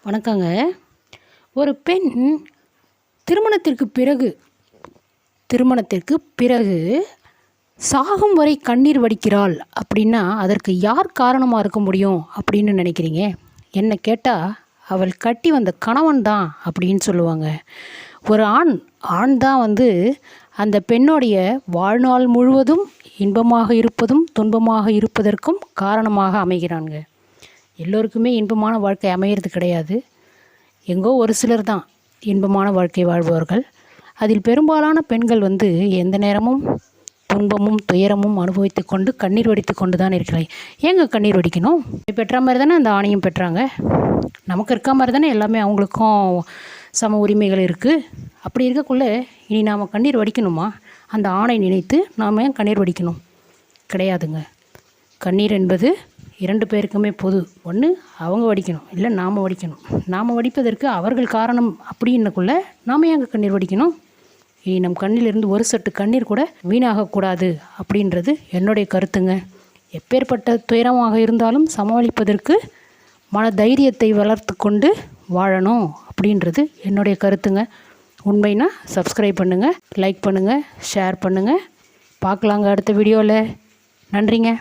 வணக்கங்க. ஒரு பெண் திருமணத்திற்கு பிறகு சாகும் வரை கண்ணீர் வடிக்கிறாள் அப்படின்னா அதற்கு யார் காரணமாக இருக்க முடியும் அப்படின்னு நினைக்கிறீங்க? என்னை கேட்டால் அவள் கட்டி வந்த கணவன் தான் அப்படின்னு சொல்லுவாங்க. ஒரு ஆண் தான் அந்த பெண்ணுடைய வாழ்நாள் முழுவதும் இன்பமாக இருப்பதும் துன்பமாக இருப்பதற்கும் காரணமாக அமைகிறாங்க. எல்லோருக்குமே இன்பமான வாழ்க்கை அமையிறது கிடையாது. எங்கோ ஒரு சிலர் தான் இன்பமான வாழ்க்கை வாழ்பவர்கள். அதில் பெரும்பாலான பெண்கள் எந்த நேரமும் துன்பமும் துயரமும் அனுபவித்து கொண்டு கண்ணீர் வடித்து கொண்டு தான் இருக்கிறாய். ஏங்க கண்ணீர் வடிக்கணும்? பெற்ற மாதிரி தானே அந்த ஆணையும் பெற்றாங்க. நமக்கு இருக்க மாதிரி தானே எல்லாமே அவங்களுக்கும் சம உரிமைகள் இருக்குது. அப்படி இருக்கக்குள்ள இனி நாம் கண்ணீர் வடிக்கணுமா? அந்த ஆணை நினைத்து நாம் ஏன் கண்ணீர் வடிக்கணும்? கிடையாதுங்க. கண்ணீர் என்பது 2 பேருக்குமே பொது. ஒன்று அவங்க வடிக்கணும், இல்லை நாம் வடிக்கணும். நாம் வடிப்பதற்கு அவர்கள் காரணம் அப்படின்னக்குள்ள நாம் ஏங்க கண்ணீர் வடிக்கணும்? இனி நம் கண்ணிலிருந்து ஒரு சொட்டு கண்ணீர் கூட வீணாகக்கூடாது அப்படின்றது என்னுடைய கருத்துங்க. எப்பேற்பட்ட துயரமாக இருந்தாலும் சமாளிப்பதற்கு மன தைரியத்தை வளர்த்து கொண்டு வாழணும் அப்படின்றது என்னுடைய கருத்துங்க. உண்மைனா சப்ஸ்கிரைப் பண்ணுங்கள், லைக் பண்ணுங்கள், ஷேர் பண்ணுங்கள். பார்க்கலாங்க அடுத்த வீடியோவில். நன்றிங்க.